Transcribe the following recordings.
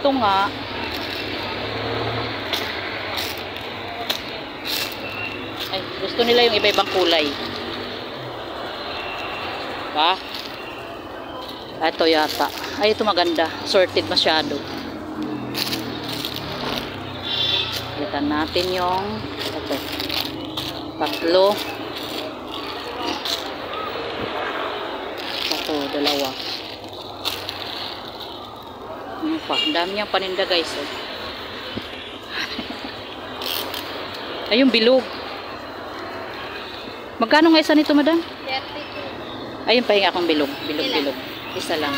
Ito nga. Ay, gusto nila yung iba-ibang kulay. Ba? Ito yata. Ay, ito maganda. Sorted masyado. Kita natin yung ito. Tatlo. Ito, dalawa. Ano pa? Dami niyang paninda guys. Oh. Ay, yung bilog. Magkano nga isa nito, madam? 32. Ayun, pahinga akong bilog. Bilog. Isa lang.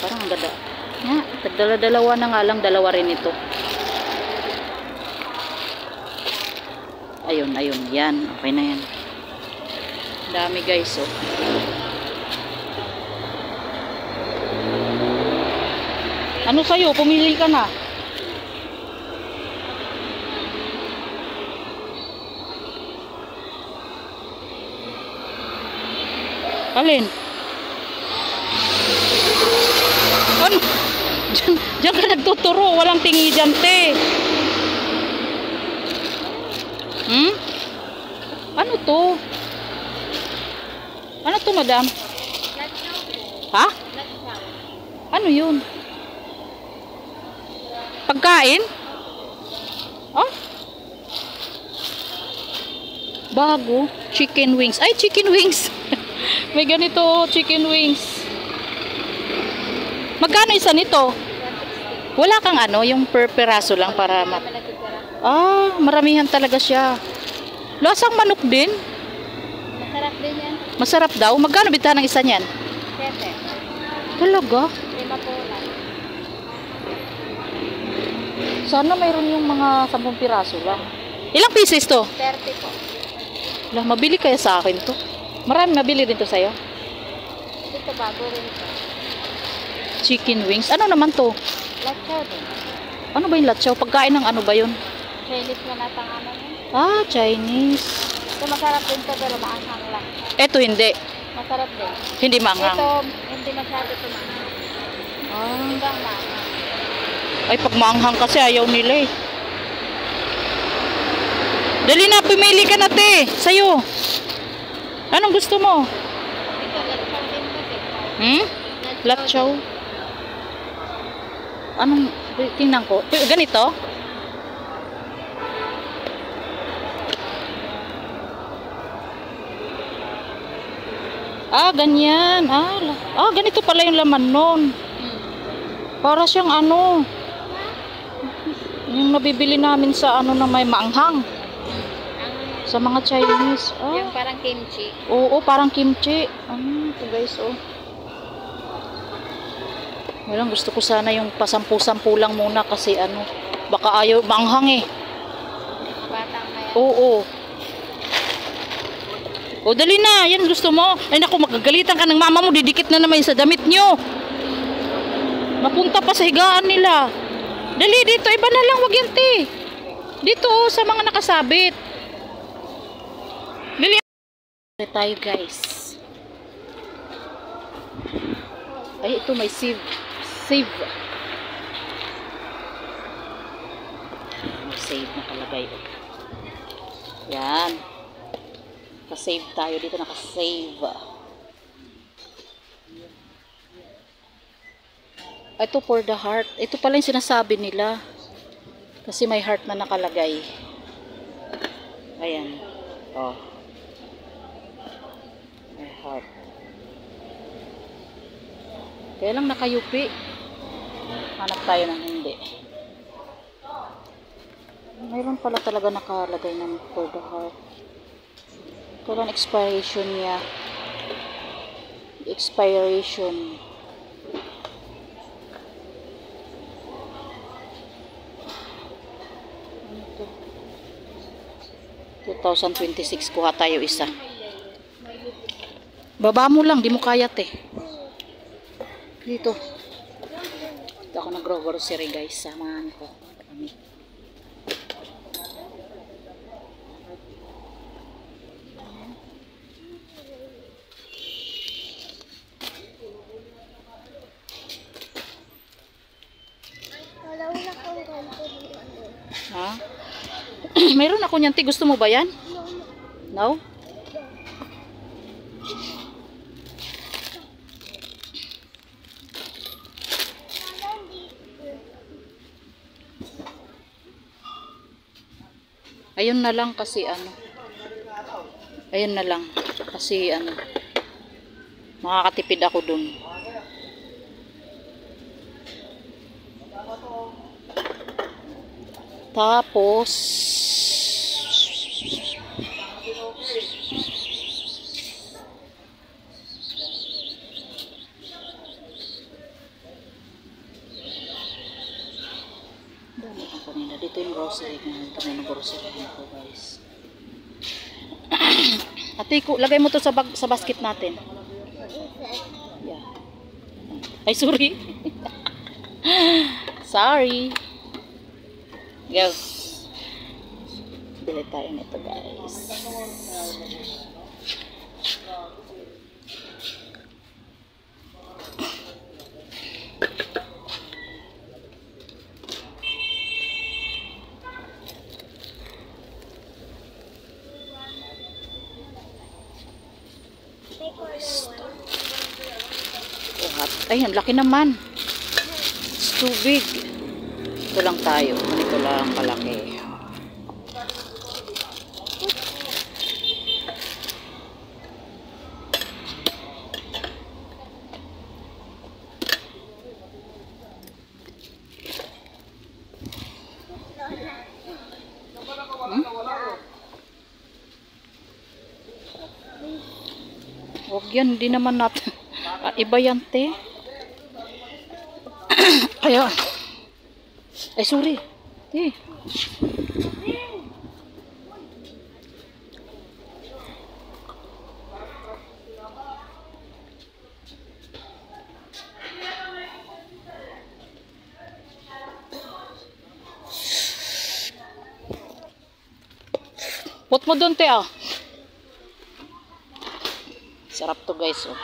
Parang ang ganda. Ya, tagdala-dalawa na nga lang. Dalawa rin ito. Ayun. Yan. Okay na yan. Dami guys, oh. Ano sa'yo? Pumili ka na. Alin? Ano? Diyan ka nagtuturo. Walang tingi dyan, te. Ano to? Ano to, madam? Ha? Ano yun? Pagkain? Oh? Bago. Chicken wings. Ay, chicken wings. May ganito, chicken wings. Magkano isa nito? Wala kang ano, yung per peraso lang para maramihan talaga siya. Lasang manok din. Masarap din yan. Masarap daw. Magkano bitahan ng isa niyan? 7. Talaga? 5 po lang. Sana mayroon yung mga 10 piraso lang. Ilang pieces to? 30 po. Lah, mabili kaya sa akin to? Marami mabili din to sa'yo? Ito bago rin ito. Chicken wings. Ano naman to? Latsaw din. Ano ba yung latsaw? Pagkain ng ano ba yun? Chinese na natang ano yun. Ah, Chinese. Ito masarap din ito pero maanghang lang. Eto hindi. Masarap din. Hindi manghang. Ito hindi masyado ito maanghang. Ito ang maanghang. Ay, pag maanghang kasi ayaw nila eh. Dali na, pumili ka na te. Sa'yo. Anong gusto mo? Ito latsaw din kasi. Latsaw. Anong, tingnan ko. Ganito? Ah, ganyan. Ganito pala yung laman nun. Para siyang ano. Yung nabibili namin sa ano na may maanghang. Sa mga Chinese. Yung parang kimchi. Oo, parang kimchi. Ito guys, oh. Walang gusto ko sana yung pasampu-sampu lang muna kasi ano, baka ayaw maanghang eh. Batang may. Oo. O dali na, yan gusto mo. Ay naku, magagalitan ka ng mama mo, didikit na naman sa damit nyo. Mapunta pa sa higaan nila. Dali dito, iba na lang, wag yan te. Dito oh, sa mga nakasabit. Dali. Tayo guys. Ay ito may save. May save nakalagay. Yan. Naka-save tayo dito, naka-save. Ito for the heart. Ito pala yung sinasabi nila. Kasi may heart na nakalagay. Ayan. Oh. May heart. Kaya lang nakayupi. Hanap tayo ng hindi. Mayroon pala talaga nakalagay ng for the heart. Ito lang expiration niya. Expiration. Ano to? 2026 kuha tayo isa. Baba mo lang, di mo kayat eh. Dito. Dito ako nag-grocery guys. Samahan ko. Kami. mayroon ako niyan, te. Gusto mo ba yan? No? Ayun na lang kasi ano. Ayun na lang. Kasi ano. Makakatipid ako dun. Tapos dami ang kanina. Dito yung grocery ko. Ito na yung grocery ko, guys. Ate, lagay mo to sa basket natin. Yeah. Ay, sorry. Sorry. Go. Bili tayo nito, guys. Ay, ang laki naman. It's too big. Ito lang tayo. Ito lang kalaki. Huwag yan, hindi naman natin. Iba yan, te. Kaya. Ay, sorry. Te. Put mo doon, te, ah. Sarap to, guys, oh.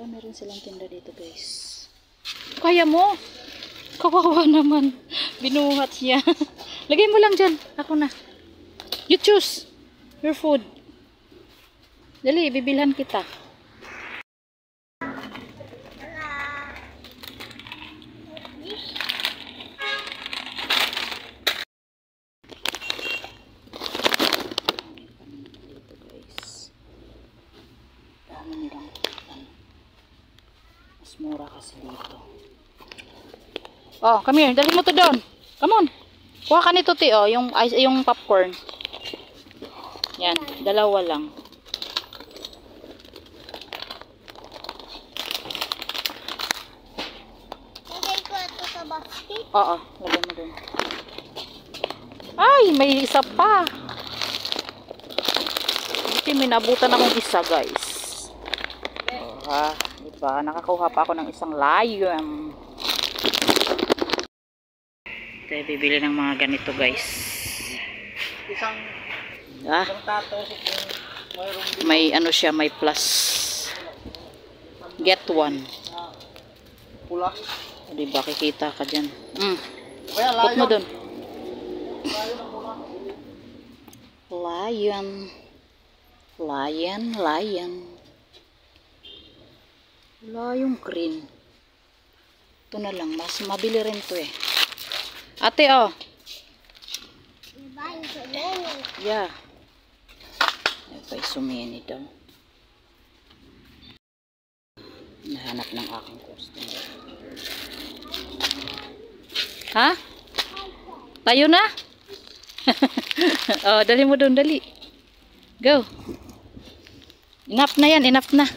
Meron silang tinda dito, guys. Kaya mo? Kawawa naman. Binuhat siya. Lagay mo lang dyan. Ako na. You choose your food. Dali, bibilhan kita. Mura kasi dito. Oh, come here. Dali mo to doon. Come on. Kuha ka nito, ti, oh, yung popcorn. Yan, dalawa lang. Lagay ko ito sa basket. Oo, lagay mo doon. Ay, may isa pa. Buti may nabutan akong isa, guys. Oh, ha. Diba? Nakakuha pa ako ng isang lion. Tayo bibili ng mga ganito, guys. May ano siya, may plus. Get one. Pula. Diba? Kikita ka dyan. Put mo dun. Lion. Lion, lion. Wala yung green. Ito na lang. Mas mabili rin to eh. Ate, oh. Yeah. Ay, pa sumini daw. Nahanap ng aking customer. Ha? Tayo na? Oh, dali mo doon, dali. Go. Enough na yan, enough na.